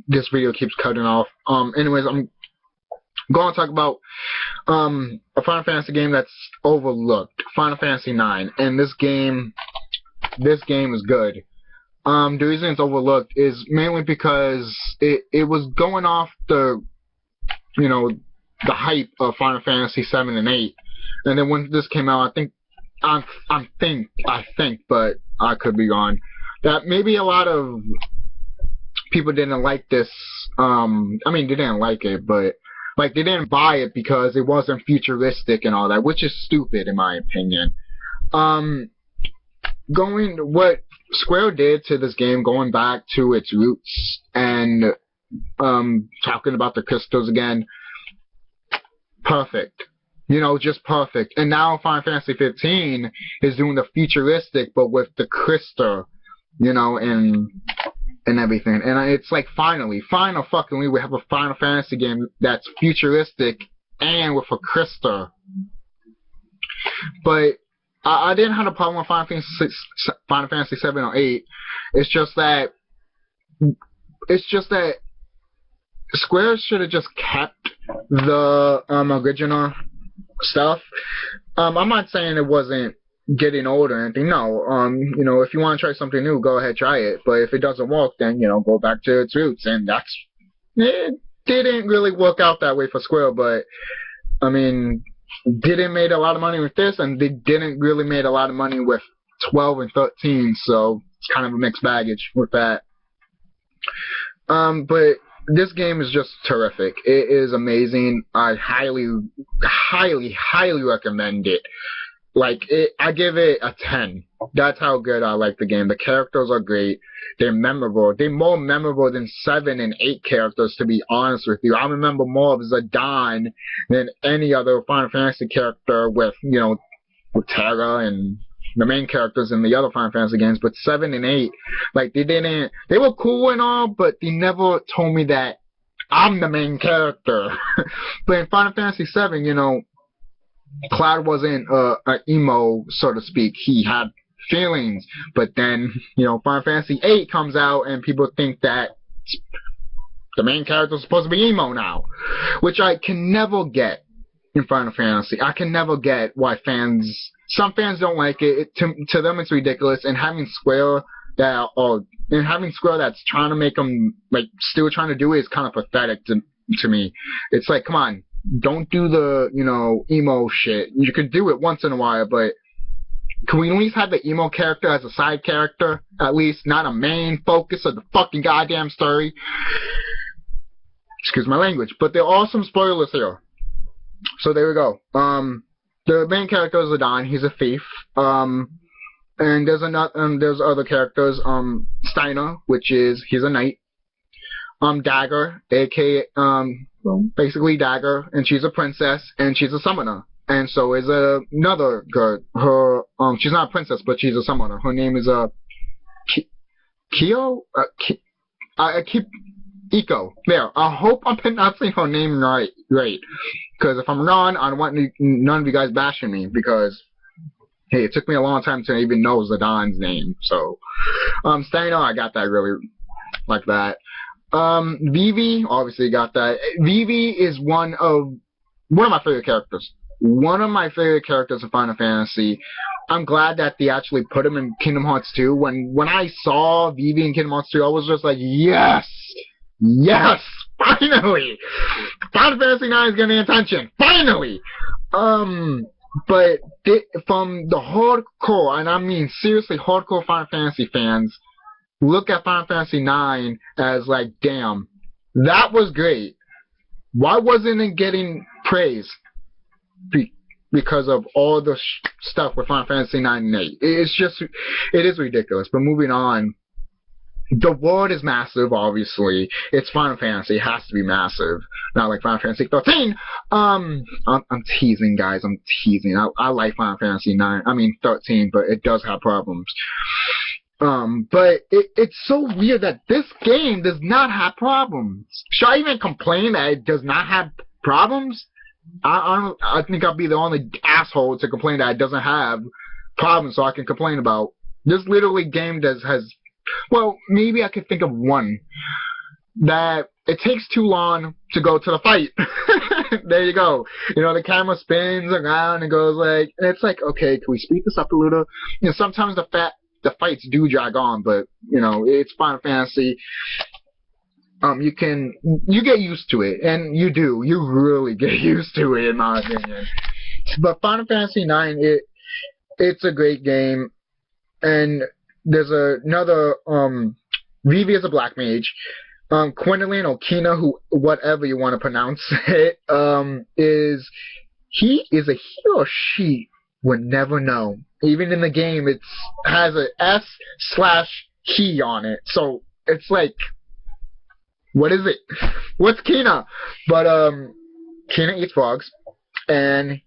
this video keeps cutting off. Anyways, I'm going to talk about a Final Fantasy game that's overlooked, Final Fantasy 9, and this game is good. The reason it's overlooked is mainly because it was going off the, you know, the hype of Final Fantasy 7 and 8, and then when this came out, I think, but I could be wrong, that maybe a lot of people didn't like this. I mean, they didn't like it, but like they didn't buy it because it wasn't futuristic and all that, which is stupid in my opinion. What Square did to this game, going back to its roots and talking about the crystals again, perfect. You know, just perfect. And now Final Fantasy 15 is doing the futuristic, but with the crystal, you know, and everything. And it's like finally, we have a Final Fantasy game that's futuristic and with a crystal. But I didn't have a problem with Final Fantasy 7 or 8. It's just that Square should have just kept the original stuff. I'm not saying it wasn't getting old or anything. No. You know, if you want to try something new, go ahead, try it. But if it doesn't work, then, you know, go back to its roots. And it didn't really work out that way for Square. But I mean, didn't made a lot of money with this, and they didn't really made a lot of money with 12 and 13. So it's kind of a mixed baggage with that. But this game is just terrific. It is amazing. I highly, highly, highly recommend it. Like, I give it a 10. That's how good I like the game. The characters are great. They're memorable. They're more memorable than 7 and 8 characters, to be honest with you. I remember more of Zidane than any other Final Fantasy character with, you know, with Terra and the main characters in the other Final Fantasy games. But 7 and 8, like, they were cool and all, but they never told me that I'm the main character. But in Final Fantasy 7, you know, Cloud wasn't an emo, so to speak. He had feelings, but then, you know, Final Fantasy 8 comes out and people think that the main character is supposed to be emo now, which I can never get in Final Fantasy. I can never get why some fans don't like it. To them, it's ridiculous. And having Square that's trying to make them, like, still trying to do it is kind of pathetic to me. It's like, come on. Don't do the, you know, emo shit. You could do it once in a while, but can we at least have the emo character as a side character? At least not a main focus of the fucking goddamn story. Excuse my language. But there are some spoilers here. So there we go. The main character is Zidane. He's a thief. And there's other characters. Steiner, he's a knight. Dagger, aka basically Dagger, and she's a princess, and she's a summoner. And so is another girl. She's not a princess, but she's a summoner. Her name is Kyo. Iko. There. I hope I'm pronouncing her name right. Because if I'm wrong, I don't want none of you guys bashing me. Because hey, it took me a long time to even know Zidane's name. So, Steiner, I got that really like that. Vivi, obviously got that. Vivi is one of my favorite characters. One of my favorite characters of Final Fantasy. I'm glad that they actually put him in Kingdom Hearts 2. When I saw Vivi in Kingdom Hearts 2, I was just like, yes, finally, Final Fantasy 9 is getting attention, finally. But from the hardcore, and I mean seriously hardcore Final Fantasy fans, look at Final Fantasy 9 as like, damn, that was great. Why wasn't it getting praise? Because of all the stuff with Final Fantasy 9 and 8. It is ridiculous. But moving on, the world is massive, obviously. It's Final Fantasy. It has to be massive. Not like Final Fantasy 13. I'm teasing, guys. I'm teasing. I like Final Fantasy 13, but it does have problems. But it's so weird that this game does not have problems. Should I even complain that it does not have problems? I think I'll be the only asshole to complain that it doesn't have problems so I can complain about. This literally game has, well, maybe I could think of one. that it takes too long to go to the fight. There you go. You know, the camera spins around and goes like, and it's like, okay, can we speed this up a little? You know, sometimes the fights do drag on, but you know, it's Final Fantasy. You get used to it, and you really get used to it, in my opinion. But Final Fantasy IX, it's a great game, and there's another, Vivi is a black mage. Gwendolyn Okina, who, whatever you want to pronounce it, he is a he or she would never know. Even in the game, it has a S/he on it, so it's like, what is it? What's Kina? But Kina eats frogs, and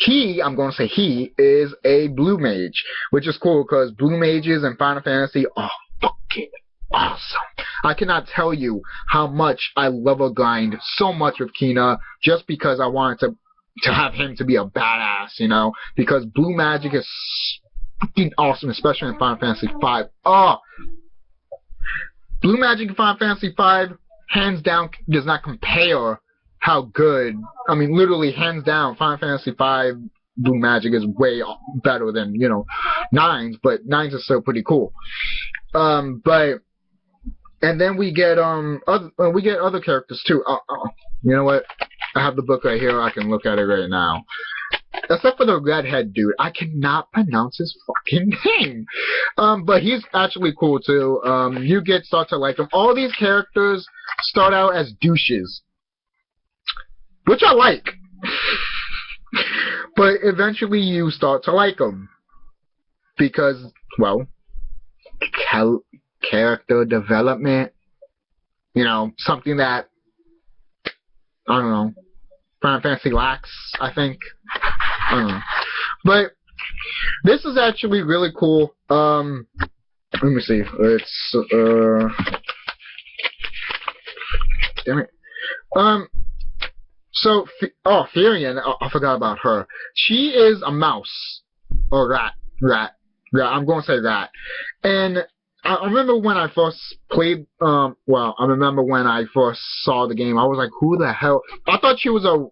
I'm going to say he is a blue mage, which is cool because blue mages in Final Fantasy are fucking awesome. I cannot tell you how much I level grind so much with Kina just because I wanted to have him to be a badass, you know, because blue magic is fucking awesome, especially in Final Fantasy V. Oh, blue magic in Final Fantasy V, hands down, does not compare how good. I mean, literally, hands down, Final Fantasy V blue magic is way better than, you know, Nines, but Nines is still pretty cool. And then we get other characters too. You know what? I have the book right here. I can look at it right now. Except for the redhead dude, I cannot pronounce his fucking name. But he's actually cool too. You start to like him. All these characters start out as douches, which I like. But eventually you start to like them because, well, character development. You know, something that, I don't know, Final Fantasy lacks, I think. I don't know. But this is actually really cool. Let me see. It's damn it. So Firion, I forgot about her. She is a mouse or rat. I'm going to say rat. And I remember when I first played, I remember when I first saw the game, I was like, who the hell? I thought she was a,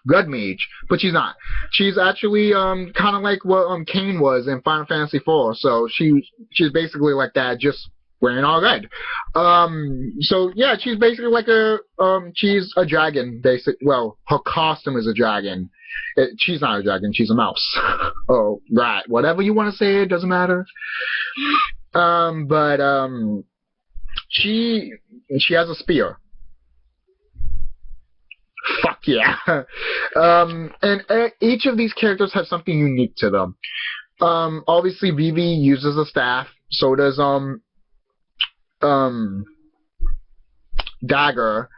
red mage, but she's not. She's actually, kind of like what, Kain was in Final Fantasy IV, so she's basically like that, just wearing all red. So yeah, she's basically like she's a dragon, well, her costume is a dragon. She's not a dragon, she's a mouse. Oh, rat. Whatever you want to say, it doesn't matter. She has a spear. Fuck yeah. And each of these characters have something unique to them. Obviously Vivi uses a staff, so does Dagger,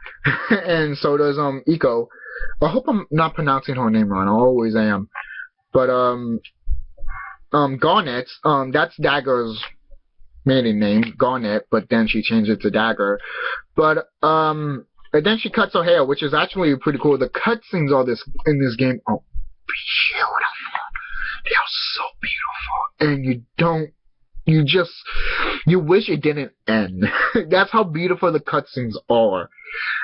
and so does Eiko. I hope I'm not pronouncing her name wrong. I always am. But Garnet, that's Dagger's maiden name, Garnet, but then she changed it to Dagger. But and then she cuts her hair, which is actually pretty cool. The cutscenes in this game are beautiful. They are so beautiful, and you wish it didn't end. That's how beautiful the cutscenes are.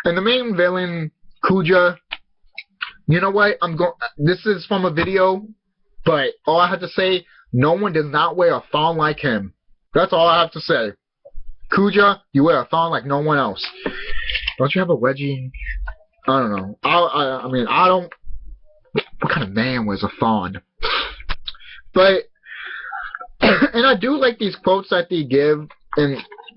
And the main villain, Kuja, you know what? This is from a video, but all I have to say, no one does not wear a thong like him. That's all I have to say. Kuja, you wear a thong like no one else. Don't you have a wedgie? I don't know. I mean, I don't. What kind of man wears a thong? But, and I do like these quotes that they give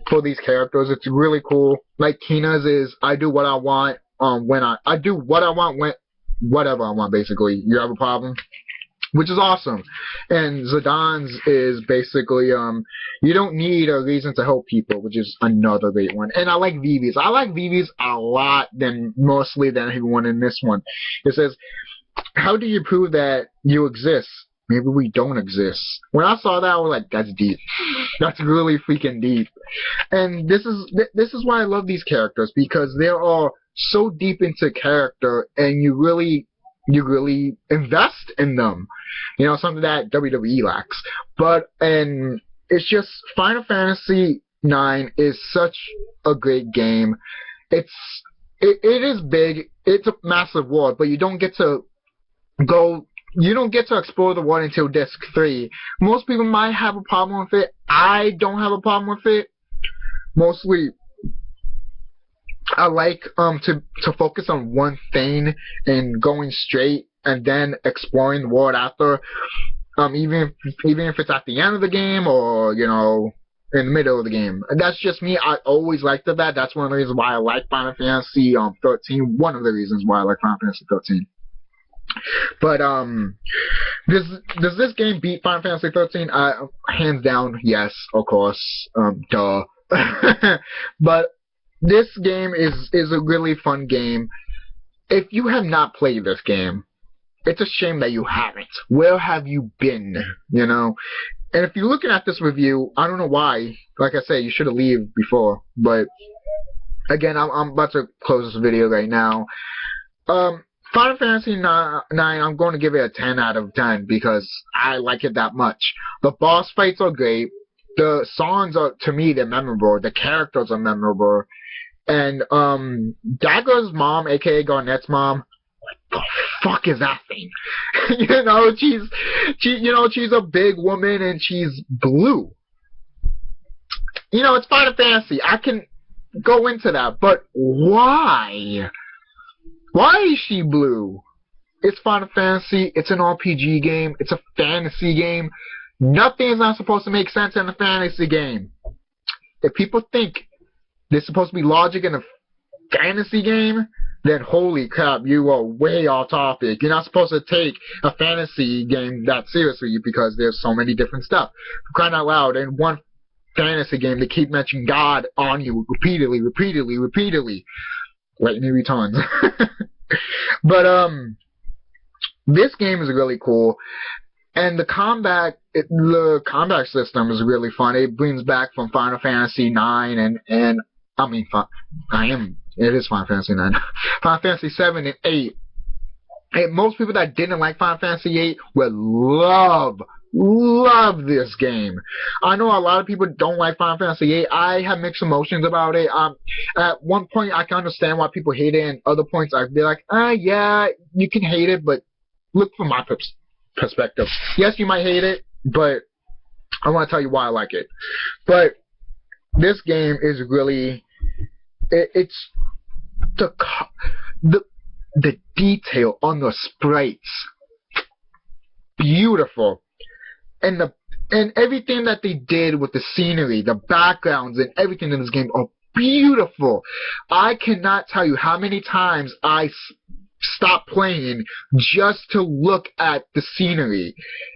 for these characters. It's really cool. Like Kina's is, I do what I want I do what I want when whatever I want, basically. You have a problem? Which is awesome. And Zidane is basically, you don't need a reason to help people, which is another great one. And I like Vivi's. I like Vivi's a lot mostly than everyone in this one. It says, how do you prove that you exist? Maybe we don't exist. When I saw that, I was like, that's deep. That's really freaking deep. And this is why I love these characters, because they are so deep into character, and you really invest in them. You know, something that WWE lacks. And it's just, Final Fantasy 9 is such a great game. It is big. It's a massive world, but you don't get to explore the world until disc 3. Most people might have a problem with it. I don't have a problem with it. Mostly, I like to focus on one thing and going straight, and then exploring the world after. Even if it's at the end of the game, or in the middle of the game. And that's just me. I always liked that. That's one of the reasons why I like Final Fantasy 13. One of the reasons why I like Final Fantasy 13. But does this game beat Final Fantasy 13? Hands down, yes, of course. Duh. But this game is a really fun game. If you have not played this game, it's a shame that you haven't. Where have you been? And if you're looking at this review, I don't know why. Like I said, you should have left before. But again, I'm about to close this video right now. Final Fantasy 9, I'm going to give it a 10 out of 10 because I like it that much. The boss fights are great. The songs are, to me, they're memorable. The characters are memorable. And Dagger's mom, aka Garnet's mom, what the fuck is that thing? She's a big woman and she's blue. It's Final Fantasy. I can go into that, but why? Why is she blue? It's Final Fantasy. It's an RPG game. It's a fantasy game. Nothing is not supposed to make sense in a fantasy game. If people think there's supposed to be logic in a fantasy game, then holy crap, you are way off topic. You're not supposed to take a fantasy game that seriously because there's so many different stuff. For crying out loud, in one fantasy game, they keep mentioning God on you repeatedly. Lightning returns. But this game is really cool, and the combat system is really fun. It brings back from Final Fantasy 9 and it is Final Fantasy 9. Final Fantasy 7 and 8. And most people that didn't like Final Fantasy 8 would love this game. I know a lot of people don't like Final Fantasy 8. I have mixed emotions about it. At one point, I can understand why people hate it, and other points, I'd be like, yeah, you can hate it, but look from my perspective. Yes, you might hate it, but I want to tell you why I like it. But this game is really, it's the detail on the sprites, beautiful. And everything that they did with the scenery, the backgrounds, and everything in this game are beautiful. I cannot tell you how many times I stopped playing just to look at the scenery.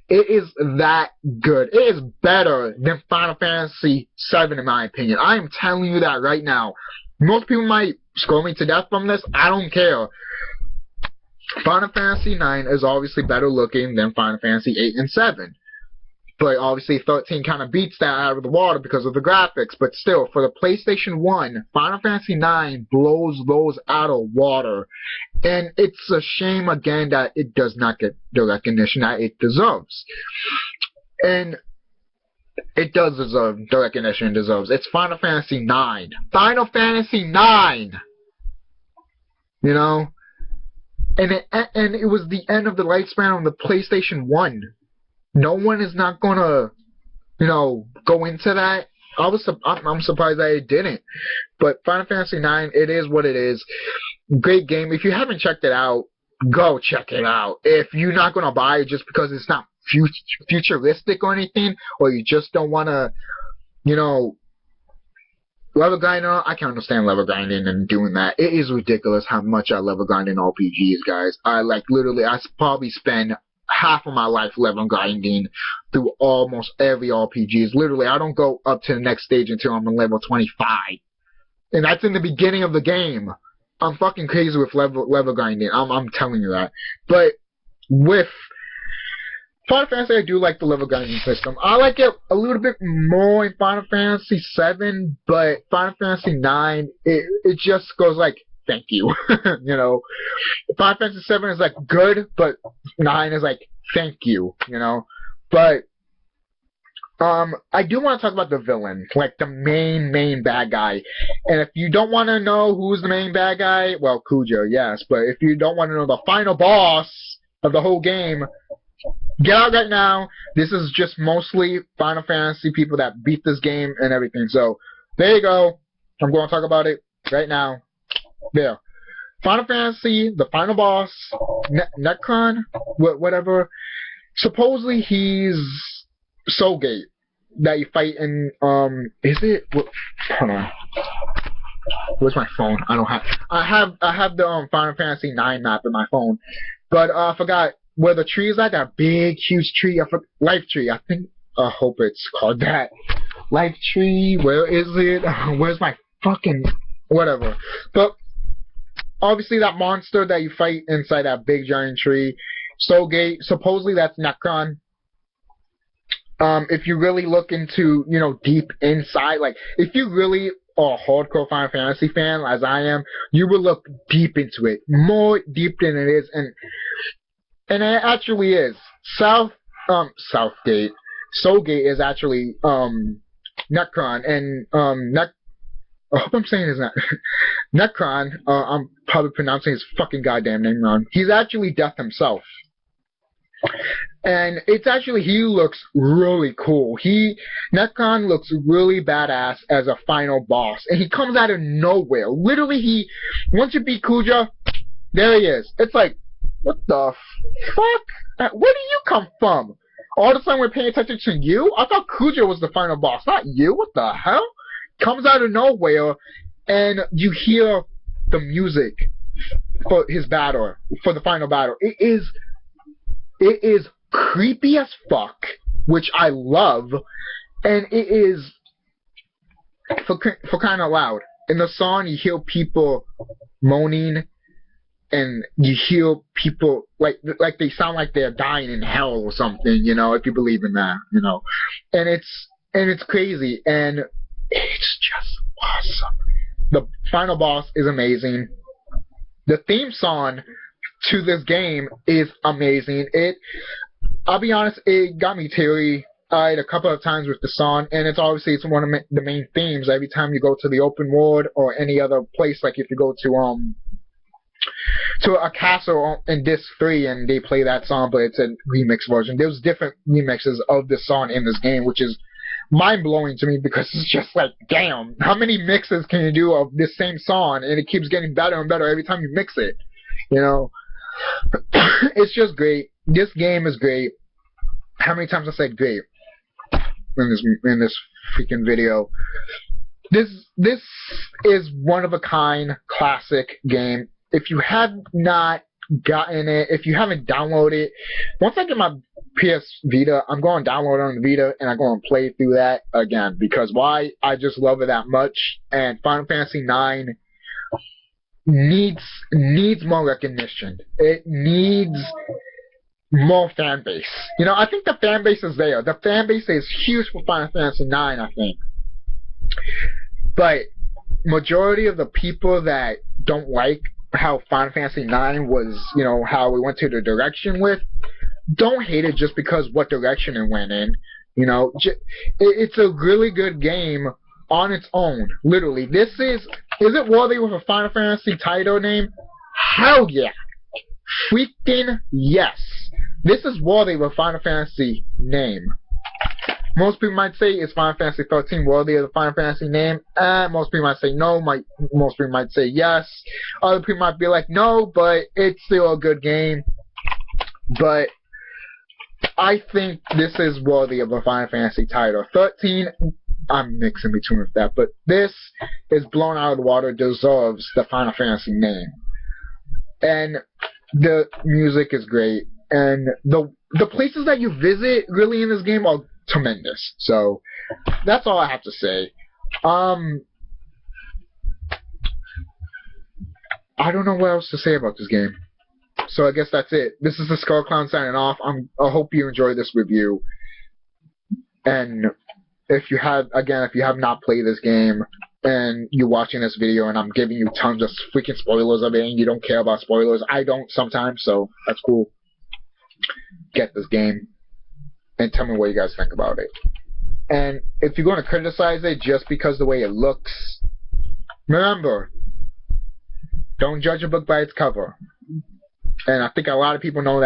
It is that good. It is better than Final Fantasy VII in my opinion. I am telling you that right now. Most people might score me to death from this. I don't care. Final Fantasy 9 is obviously better looking than Final Fantasy 8 and 7. But obviously 13 kind of beats that out of the water because of the graphics. But still, for the PlayStation 1, Final Fantasy 9 blows those out of water. And it's a shame, again, that it does not get the recognition that it deserves. And it does deserve the recognition it deserves. It's Final Fantasy 9. Final Fantasy 9! And it was the end of the lifespan on the PlayStation 1. No one is not gonna, go into that. I'm surprised that it didn't. But Final Fantasy 9, it is what it is. Great game. If you haven't checked it out, go check it out. If you're not gonna buy it just because it's not futuristic or anything, or you just don't wanna, level grinding, I can understand level grinding and doing that. It is ridiculous how much I level grind in RPGs, guys. I probably spend half of my life level grinding through almost every RPGs. Literally, I don't go up to the next stage until I'm on level 25. And that's in the beginning of the game. I'm fucking crazy with level grinding. I'm telling you that. But with Final Fantasy, I do like the level grinding system. I like it a little bit more in Final Fantasy 7, but Final Fantasy 9, it just goes like, thank you. Final Fantasy 7 is like good, but 9 is like, thank you, But I do want to talk about the villain, like the main bad guy. And if you don't want to know who's the main bad guy, well, Cujo, yes. But if you don't want to know the final boss of the whole game, get out right now. This is just mostly Final Fantasy people that beat this game and everything. So there you go. I'm going to talk about it right now. There. Final Fantasy, the final boss, Necron, whatever. Supposedly he's Soulgate that you fight in. Is it? Hold on. Where's my phone? I have the Final Fantasy 9 map in my phone, but I forgot where the tree is at. That big, huge tree. Life Tree. I think. I hope it's called that. Life Tree. Where is it? Where's my fucking whatever? But obviously that monster that you fight inside that big giant tree, Soulgate. Supposedly that's Necron. If you really look into, deep inside, like, if you really are a hardcore Final Fantasy fan, as I am, you will look deep into it. More deep than it is, and it actually is. Southgate. Soulgate is actually, Necron, and, I hope I'm saying his name. Necron, I'm probably pronouncing his fucking goddamn name wrong. He's actually Death himself. And he looks really cool. Necron looks really badass as a final boss. And he comes out of nowhere. Literally, once you beat Kuja, there he is. It's like, what the fuck? Where do you come from? All of a sudden we're paying attention to you? I thought Kuja was the final boss, not you. What the hell? Comes out of nowhere, and you hear the music for his battle, for the final battle. It is creepy as fuck, which I love, and it is for crying out loud. In the song, you hear people moaning, and you hear people like they sound like they're dying in hell or something, if you believe in that, and it's crazy, and it's just awesome. The final boss is amazing. The theme song to this game is amazing. I'll be honest, it got me teary-eyed a couple of times with the song, and it's one of the main themes every time you go to the open world or any other place. Like if you go to a castle in Disc 3 and they play that song, but it's a remix version. There's different remixes of this song in this game, which is mind-blowing to me because it's just like, damn, how many mixes can you do of this same song, and it keeps getting better and better every time you mix it, It's just great. This game is great. How many times I said great in this freaking video? This is one of a kind classic game. If you have not gotten it, if you haven't downloaded it, once I get my PS Vita, I'm going to download it on the Vita and I'm going to play through that again, because why? I just love it that much, and Final Fantasy 9 needs more recognition. It needs more fan base. I think the fan base is there. The fan base is huge for Final Fantasy 9, I think. But majority of the people that don't like how Final Fantasy 9 was, how we went to the direction with, don't hate it just because what direction it went in. It's a really good game on its own. Literally, is it worthy with a Final Fantasy title name? Hell yeah. Freaking yes. This is worthy with a Final Fantasy name. Most people might say, is Final Fantasy 13 worthy of the Final Fantasy name? Most people might say no. Most people might say yes. Other people might be like, no, but it's still a good game. But I think this is worthy of a Final Fantasy title. 13, I'm mixing between with that, but this is blown out of the water, deserves the Final Fantasy name. And the music is great, and the places that you visit really in this game are tremendous. So that's all I have to say. I don't know what else to say about this game. So I guess that's it. This is the Skull Clown signing off. I hope you enjoyed this review. And if you have not played this game and you're watching this video and I'm giving you tons of freaking spoilers of it and you don't care about spoilers, I don't sometimes, so that's cool. Get this game and tell me what you guys think about it. And if you're going to criticize it just because the way it looks, remember, don't judge a book by its cover. And I think a lot of people know that.